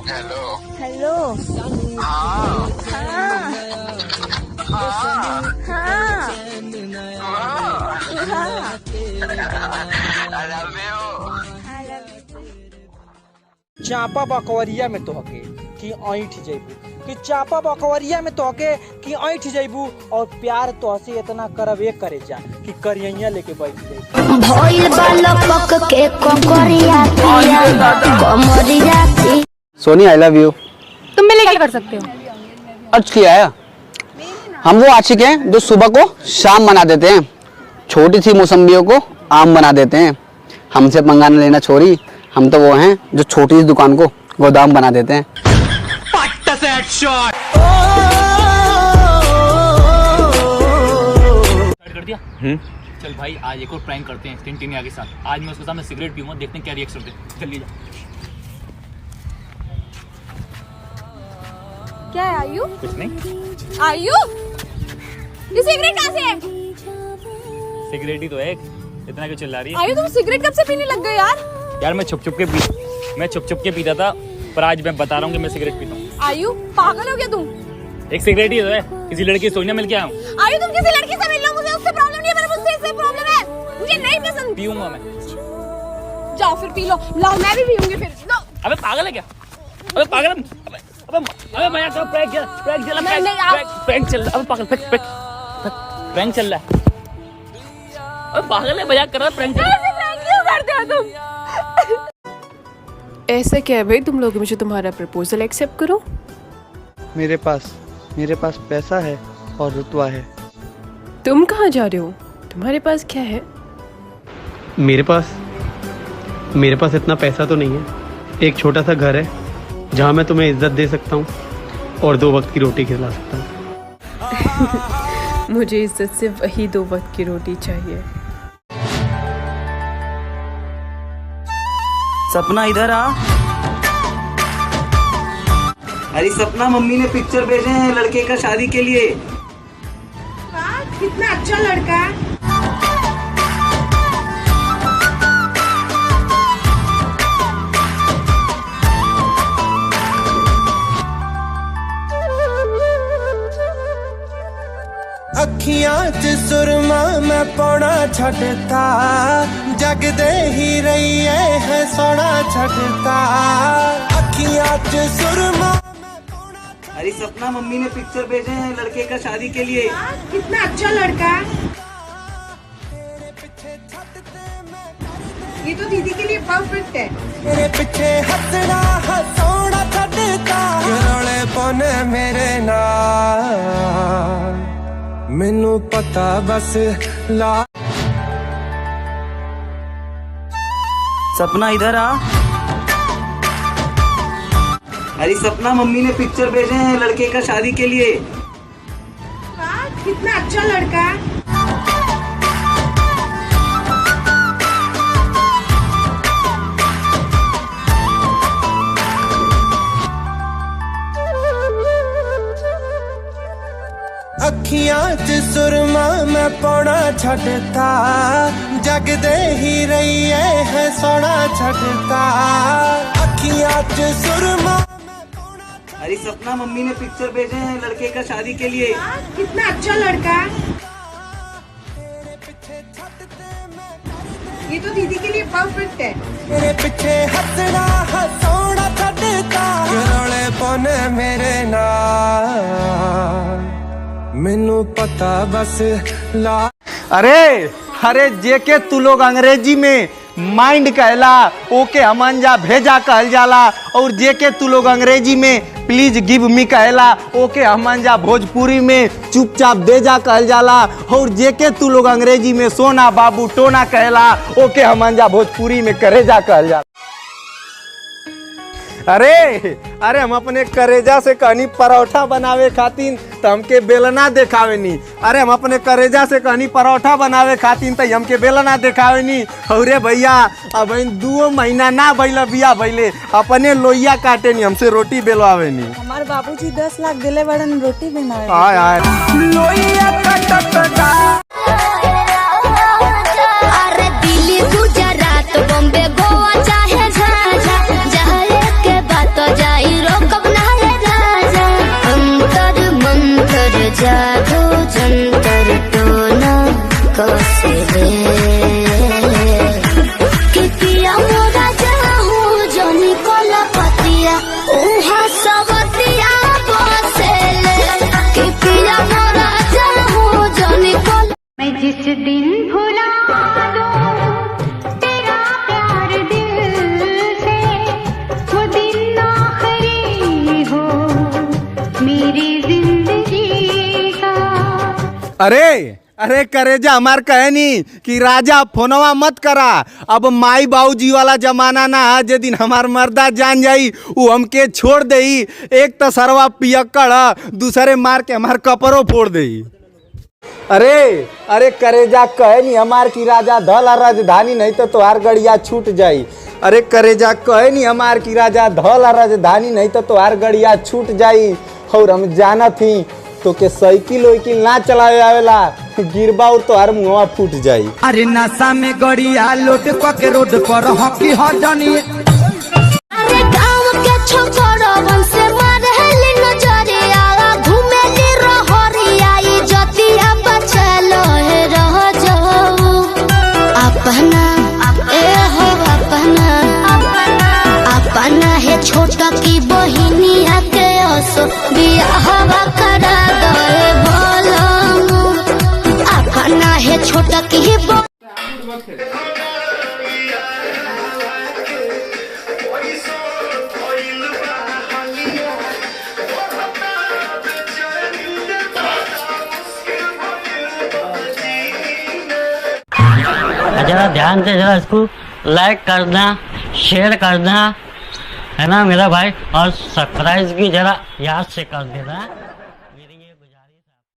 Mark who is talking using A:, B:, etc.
A: Hello
B: hello.
A: हाँ
B: हाँ
A: हाँ
B: हाँ हाँ।
A: I love you।
C: चापा बकवरिया में तोहके कि ऐठ जइबू, कि चापा बकवरिया में तोहके कि ऐठ जइबू, और प्यार तोहसे इतना करबे करे जा कि करिया लेके बैठ जाइबू।
D: भइल बालक के कोकरिया पिया कोमरिया पी।
E: Soni I love you.
F: तुम मेरे लिए क्या कर सकते हो?
E: अर्ज किया है। हम वो आशिक हैं जो सुबह को शाम बना देते हैं, छोटी सी मौसम्बियों को आम बना देते हैं। हमसे पंगा न लेना छोरी, हम तो वो हैं जो छोटी सी दुकान को गोदाम बना देते हैं।
G: कर दिया। चल भाई आज एक और प्रैंक करते हैं टिनटिनिया के साथ। आज मैं उसके सामने सिगरेट पीऊंगा, देखते हैं क्या रिएक्शन होते हैं। चलिए जा।
F: क्या है आयु?
G: कुछ नहीं,
F: आयु ये सिगरेट कहाँ से है?
G: सिगरेट ही तो है। इतना क्यों चिल्ला रही है?
F: आयु तुम सिगरेट कब से पीने लग गए यार?
G: यार मैं छुप छुप के पीता था, पर आज मैं बता रहा हूँ कि मैं सिगरेट पीता हूँ।
F: आयु पागल हो गया तुम?
G: एक सिगरेट ही तो है, किसी लड़की से सोनिया मिल के आया हूँ।
F: आयु तुम किसी लड़की से मिल लो, मुझे उससे प्रॉब्लम नहीं है, पर मुझसे इससे प्रॉब्लम है। मुझे नहीं पसंद।
G: पीऊंगा मैं।
F: जाओ फिर पी लो। लाओ मैं भी पीऊंगी फिर। लो।
G: अबे पागल है क्या? अबे पागल है? अबे मैं तो प्रैंक चल रहा है। अबे पागल प्रैंक चल रहा है। अबे पागल है, मजाक कर रहा है। प्रैंक
F: क्यों करते हो तुम? ऐसा क्या है भाई, तुम लोग मुझे तुम्हारा प्रपोजल एक्सेप्ट करो।
C: मेरे पास पैसा है और रुतबा है।
F: तुम कहाँ जा रहे हो? तुम्हारे पास क्या है?
H: मेरे पास इतना पैसा तो नहीं है। एक छोटा सा घर है जहाँ मैं तुम्हें इज्जत दे सकता हूँ और 2 वक्त की रोटी खिला सकता हूँ।
F: मुझे इज्जत से वही 2 वक्त की रोटी चाहिए।
I: सपना इधर आ। अरे सपना, मम्मी ने पिक्चर भेजे हैं लड़के का शादी के लिए।
B: कितना अच्छा लड़का है।
J: अखियां च सुरमा मैं पौना छटता, जगदे ही रही है सोना छटता। अखियां च सुरमा।
I: अरे सपना, मम्मी ने पिक्चर भेजे हैं लड़के का शादी के लिए।
B: कितना अच्छा लड़का है। ये तो दीदी के लिए परफेक्ट है।
J: मेरे पीछे हंसना हंसोना छटता, रोले पौने मेरे नाल, मैनू पता बस ला।
I: सपना इधर आ। अरे सपना, मम्मी ने पिक्चर भेजे हैं लड़के का शादी के लिए।
B: कितना अच्छा लड़का है।
J: अखियां च सुरमा मैं पौना छटता, जगदे ही रही है सोना छटता। अखियां च सुरमा।
I: अरे सपना, मम्मी ने पिक्चर भेजे हैं लड़के का शादी के लिए।
B: कितना अच्छा लड़का है। ये तो दीदी के लिए परफेक्ट है।
J: मेरे पीछे हंसना हंसोना छटता, रोले पौने मेरे नाल, मैनू पता बस ला।
C: अरे जेके तू लोग अंग्रेजी में माइंड कहला, ओके हमंजा भेजा कहल जाला, और जेके तू लोग अंग्रेजी में प्लीज गिव मी कहला, ओके हमंजा भोजपुरी में चुपचाप दे जा कहल जाला, और जेके तू लोग अंग्रेजी में सोना बाबू टोना कहला, ओके हमंजा भोजपुरी में करेजा कहल जाला। अरे हम अपने करेजा से कहनी परोठा बनावे खातिर तो हमके बेलना देखावे नी। अरे हम अपने करेजा से कहनी परोठा बनावे खातिर तो हमके बेलना देखावे नी। अरे भैया अब 2 महीना ना भइला बिया भइले, अपने लोइया काटे नी, हमसे रोटी बेलवावे नी।
B: हमारे बाबूजी 10 लाख दिले बड़न रोटी बनावे।
C: हाय लोइया कटकटा।
D: अरे दिल्ली गुजरात बॉम्बे गोवा चाहे झांझा, जाए के बात जाई
C: अरे अरे करेजा हमार कहे नहीं कि राजा फोनवा मत करा। अब माई बाबूजी वाला जमाना ना है, जे दिन हमार मर्दा जान जाई वो हमके छोड़ देई। एक तो सरवा पियक्कड़ दूसरे मार के हमार कपड़ों फोड़ देई। अरे अरे करेजा कहे नहीं हमार की राजा धला राजधानी, नहीं तो तोहार गड़िया छूट जाई। अरे करेजा कहे नहीं हमार की राजा धला राजधानी, नहीं तो तोहार गड़िया छूट जाई। और हम जाना थी तो के साइकिल वाइकिल ना चलावे आवेला, गिरबा और तोहार मुंहवा फूट जाई।
J: अरे नशा में गड़िया लोट के रोड पर हकी हो जानी।
D: अरे गाँव के छोकरवन से मारेली नजरिया, घूमेली रहरिया, इज्जतिया बचलो है रह जाऊ। अपना ए हो अपना है छोटा की बहिनिया के ओसो बियाहवा करा दे बोलमु। अपना है छोटा की
K: जरा ध्यान से जरा इसको लाइक करना, शेयर करना, है ना मेरा भाई, और सब्सक्राइब भी जरा याद से कर देना।